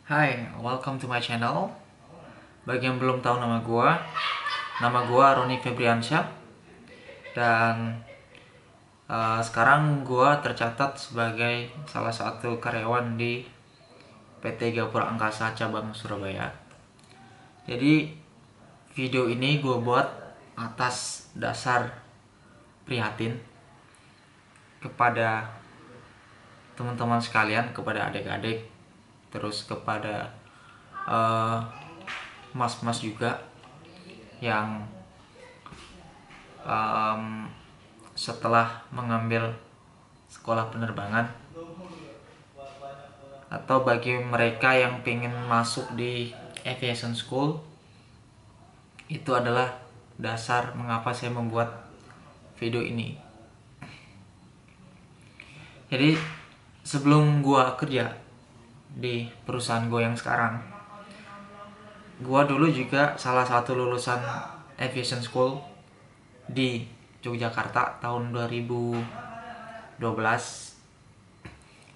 Hai, welcome to my channel. Bagi yang belum tahu nama gua Roni Febriansyah dan sekarang gua tercatat sebagai salah satu karyawan di PT Gapura Angkasa cabang Surabaya. Jadi video ini gua buat atas dasar prihatin kepada teman-teman sekalian, kepada adik-adik, terus kepada mas-mas juga yang setelah mengambil sekolah penerbangan, atau bagi mereka yang pengen masuk di aviation school. Itu adalah dasar mengapa saya membuat video ini. Jadi sebelum gua kerja di perusahaan gua yang sekarang, gua dulu juga salah satu lulusan aviation school di Yogyakarta tahun 2012,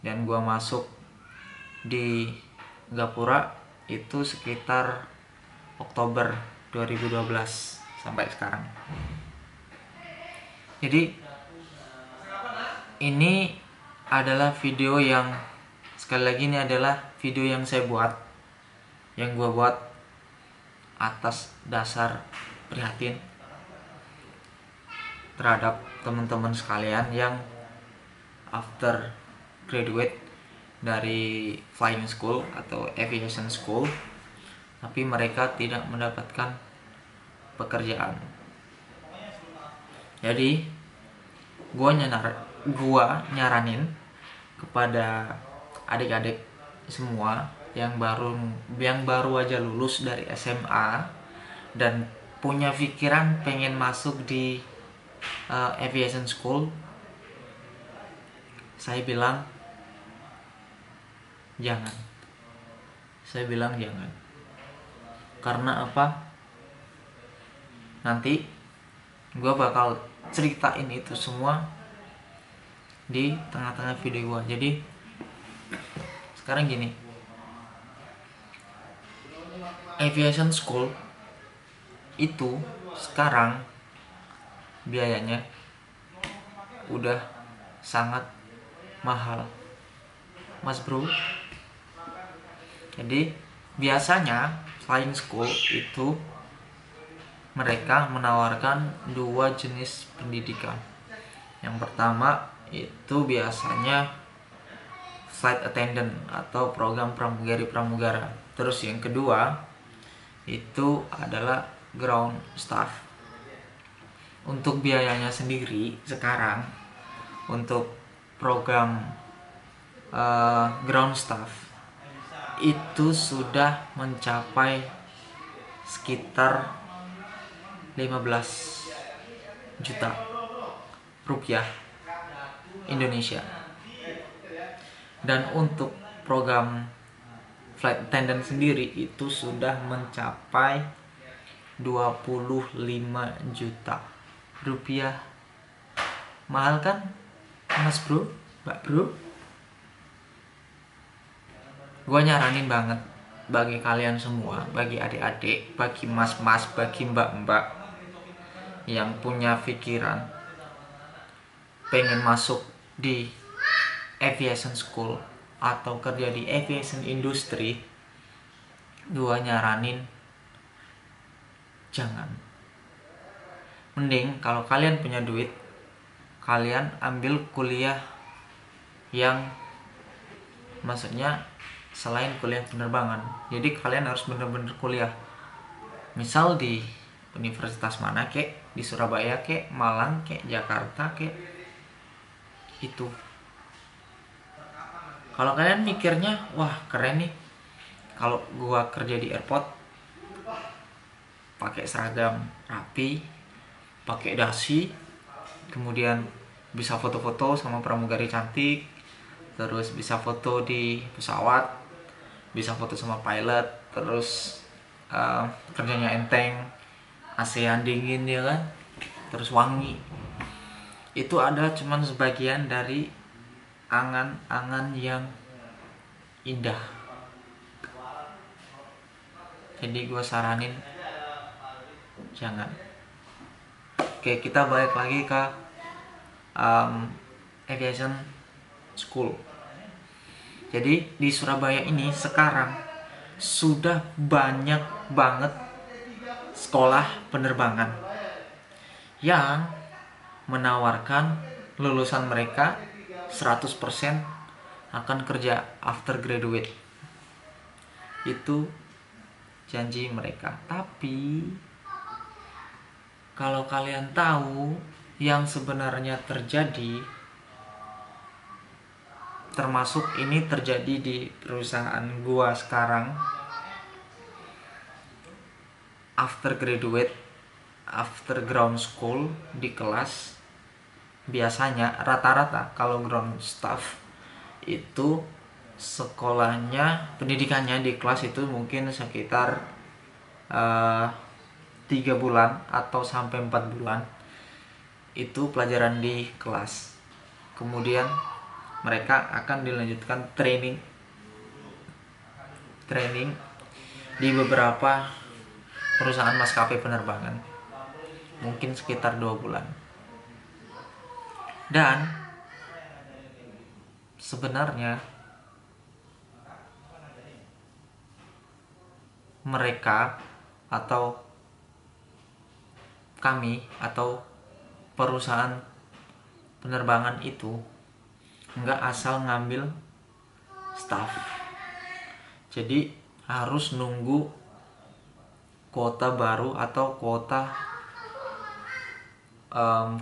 dan gua masuk di Gapura itu sekitar Oktober 2012 sampai sekarang. Jadi ini adalah video yang, sekali lagi, ini adalah video yang saya buat, yang gua buat atas dasar prihatin terhadap teman-teman sekalian yang after graduate dari flying school atau aviation school, tapi mereka tidak mendapatkan pekerjaan. Jadi gua nyaranin kepada adik-adik semua yang baru aja lulus dari SMA dan punya pikiran pengen masuk di aviation school. Saya bilang jangan. Karena apa? Nanti gue bakal ceritain itu semua di tengah-tengah video gue. Jadi sekarang gini, aviation school itu sekarang biayanya udah sangat mahal, mas bro. Jadi biasanya flying school itu mereka menawarkan dua jenis pendidikan. Yang pertama itu biasanya flight attendant atau program pramugara. Terus yang kedua itu adalah ground staff. Untuk biayanya sendiri sekarang untuk program ground staff itu sudah mencapai sekitar 15 juta rupiah Indonesia. Dan untuk program flight attendant sendiri itu sudah mencapai 25 juta rupiah. Mahal kan, mas bro, mbak bro? Gue nyaranin banget bagi kalian semua, bagi adik-adik, bagi mas-mas, bagi mbak-mbak yang punya pikiran pengen masuk di aviation school atau kerja di aviation industry, gue nyaranin jangan. Mending kalau kalian punya duit, kalian ambil kuliah yang, maksudnya selain kuliah penerbangan. Jadi kalian harus bener-bener kuliah, misal di universitas mana kek, di Surabaya kek, Malang kek, Jakarta kek, itu. Kalau kalian mikirnya wah keren nih, kalau gua kerja di airport pakai seragam rapi, pakai dasi, kemudian bisa foto-foto sama pramugari cantik, terus bisa foto di pesawat, bisa foto sama pilot, terus kerjanya enteng, ASEAN dingin ya kan, terus wangi. Itu ada cuman sebagian dari angan-angan yang indah. Jadi gue saranin jangan. Oke, kita balik lagi ke aviation school. Jadi di Surabaya ini sekarang sudah banyak banget sekolah penerbangan yang menawarkan lulusan mereka 100% akan kerja after graduate. Itu janji mereka. Tapi kalau kalian tahu yang sebenarnya terjadi, termasuk ini terjadi di perusahaan gua sekarang, after graduate, after ground school di kelas, biasanya rata-rata kalau ground staff itu sekolahnya, pendidikannya di kelas itu mungkin sekitar 3 bulan atau sampai 4 bulan itu pelajaran di kelas. Kemudian mereka akan dilanjutkan training di beberapa perusahaan maskapai penerbangan, mungkin sekitar 2 bulan. Dan sebenarnya mereka atau kami atau perusahaan penerbangan itu nggak asal ngambil staff. Jadi harus nunggu kuota baru atau kuota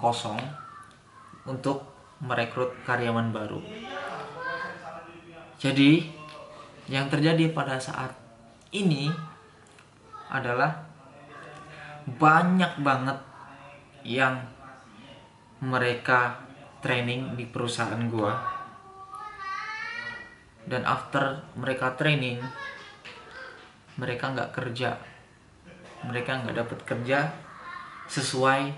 kosong untuk merekrut karyawan baru. Jadi yang terjadi pada saat ini adalah banyak banget yang mereka training di perusahaan gua, dan after mereka training mereka nggak kerja, mereka nggak dapat kerja sesuai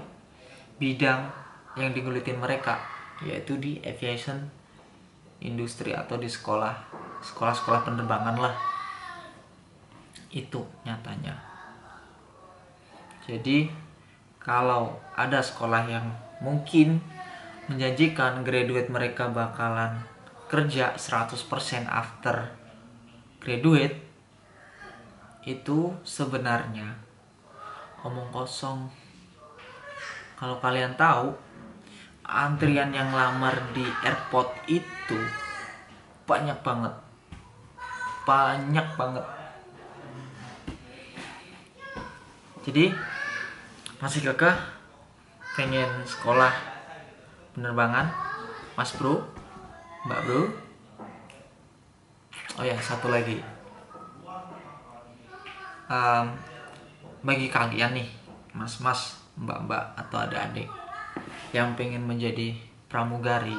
bidang yang digelutin mereka, yaitu di aviation industri atau di sekolah penerbangan lah. Itu nyatanya. Jadi kalau ada sekolah yang mungkin menjanjikan graduate mereka bakalan kerja 100% after graduate, itu sebenarnya omong kosong. Kalau kalian tahu, antrian yang lamar di airport itu banyak banget. Jadi masih kekeh pengen sekolah penerbangan, Mas Bro, Mbak Bro? Oh ya, satu lagi. Bagi kalian nih, mas-mas, mbak-mbak, atau adik-adik yang pengen menjadi pramugari,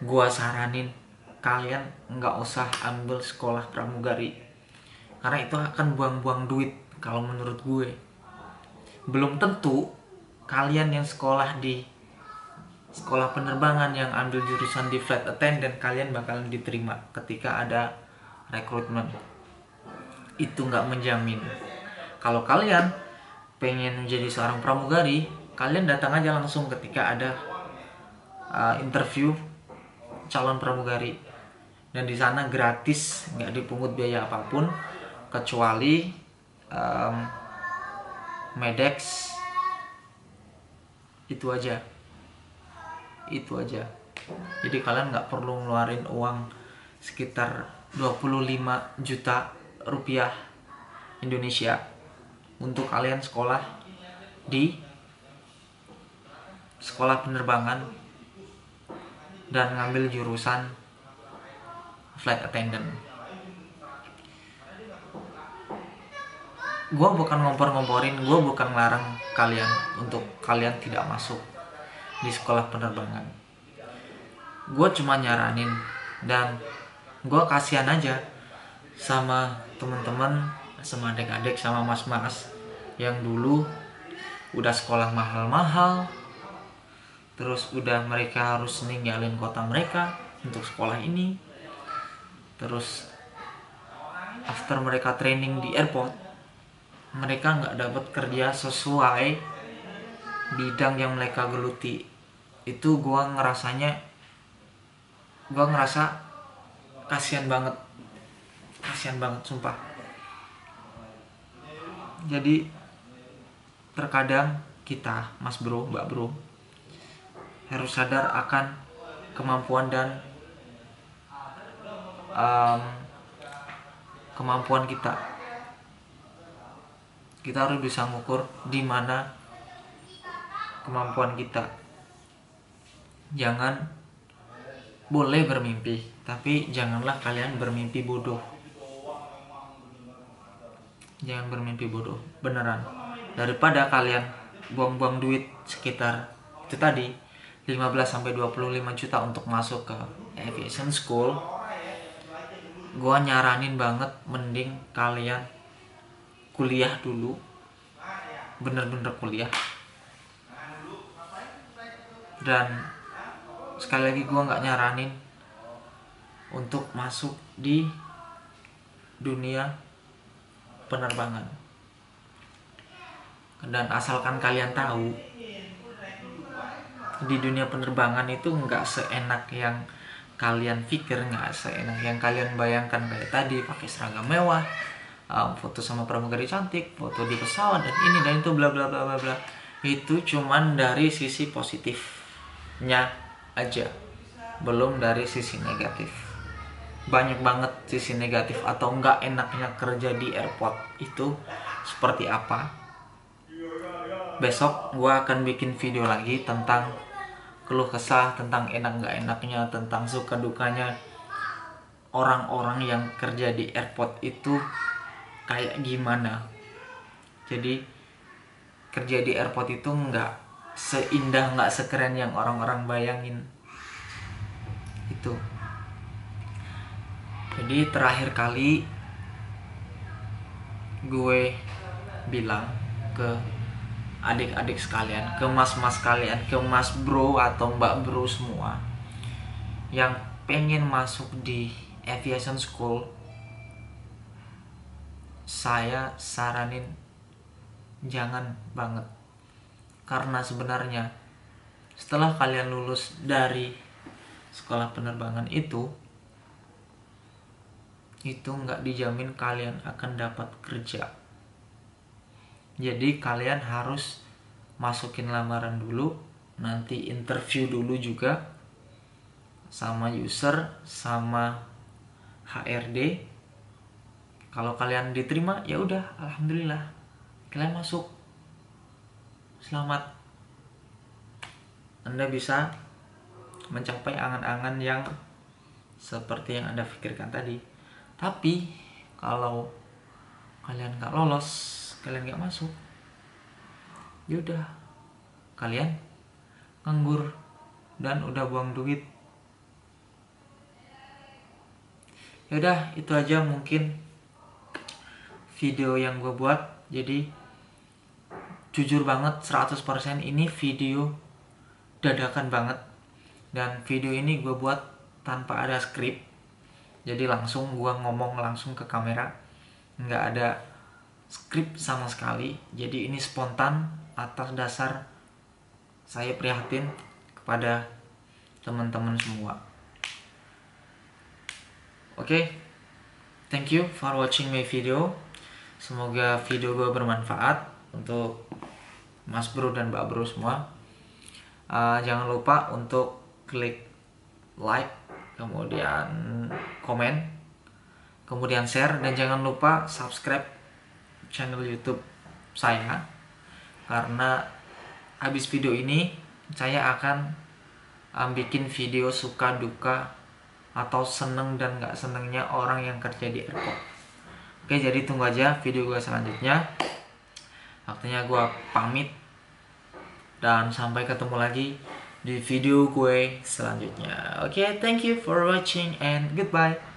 gua saranin kalian nggak usah ambil sekolah pramugari, karena itu akan buang-buang duit kalau menurut gue. Belum tentu kalian yang sekolah di sekolah penerbangan yang ambil jurusan di flight attendant, kalian bakalan diterima ketika ada rekrutmen. Itu nggak menjamin. Kalau kalian pengen menjadi seorang pramugari, kalian datang aja langsung ketika ada interview calon pramugari, dan di sana gratis, nggak dipungut biaya apapun kecuali Medex. Itu aja. Jadi kalian nggak perlu ngeluarin uang sekitar 25 juta rupiah Indonesia untuk kalian sekolah di sekolah penerbangan dan ngambil jurusan flight attendant. Gue bukan ngompor-ngomporin, gue bukan ngelarang kalian untuk kalian tidak masuk di sekolah penerbangan. Gue cuma nyaranin, dan gue kasihan aja sama teman-teman, sama adik-adik, sama mas-mas yang dulu udah sekolah mahal-mahal, terus udah mereka harus ninggalin kota mereka untuk sekolah ini, terus after mereka training di airport, mereka nggak dapat kerja sesuai bidang yang mereka geluti. Itu gue ngerasa kasihan banget sumpah. Jadi terkadang kita, mas bro, mbak bro, harus sadar akan kemampuan dan kemampuan kita. Kita harus bisa mengukur di mana kemampuan kita. Boleh bermimpi, tapi janganlah kalian bermimpi bodoh. Jangan bermimpi bodoh, beneran. Daripada kalian buang-buang duit sekitar itu tadi 15-25 juta untuk masuk ke aviation school, gua nyaranin banget mending kalian kuliah dulu, bener-bener kuliah. Dan sekali lagi gue nggak nyaranin untuk masuk di dunia penerbangan. Dan asalkan kalian tahu, di dunia penerbangan itu nggak seenak yang kalian pikir, nggak seenak yang kalian bayangkan. Kayak tadi pakai seragam mewah, foto sama pramugari cantik, foto di pesawat dan ini dan itu bla bla bla bla bla. Itu cuman dari sisi positifnya aja, belum dari sisi negatif. Banyak banget sisi negatif atau enggak enaknya kerja di airport itu seperti apa. Besok gue akan bikin video lagi tentang keluh kesah, tentang enak enggak enaknya, tentang suka dukanya orang-orang yang kerja di airport itu kayak gimana. Jadi kerja di airport itu enggak seindah, enggak sekeren yang orang-orang bayangin itu. Jadi terakhir kali gue bilang ke adik-adik sekalian, ke mas-mas kalian, ke mas bro atau mbak bro semua yang pengen masuk di aviation school, saya saranin jangan banget. Karena sebenarnya setelah kalian lulus dari sekolah penerbangan itu nggak dijamin kalian akan dapat kerja. Jadi kalian harus masukin lamaran dulu, nanti interview dulu juga sama user, sama HRD. Kalau kalian diterima, ya udah, alhamdulillah, kalian masuk. Selamat, Anda bisa mencapai angan-angan yang seperti yang Anda pikirkan tadi. Tapi kalau kalian nggak lolos, kalian nggak masuk, yaudah kalian nganggur dan udah buang duit. Yaudah, itu aja mungkin video yang gue buat. Jadi jujur banget 100% ini video dadakan banget. Dan video ini gue buat tanpa ada skrip. Jadi langsung gue ngomong langsung ke kamera, nggak ada skrip sama sekali. Jadi ini spontan atas dasar saya prihatin kepada teman-teman semua. Oke, thank you for watching my video. Semoga video gue bermanfaat untuk mas bro dan mbak bro semua. Jangan lupa untuk klik like, kemudian komen, kemudian share, dan jangan lupa subscribe channel YouTube saya, karena habis video ini saya akan bikin video suka duka atau seneng dan gak senengnya orang yang kerja di airport. Oke, jadi tunggu aja video gue selanjutnya. Waktunya gue pamit dan sampai ketemu lagi di video gue selanjutnya. Oke, thank you for watching and goodbye.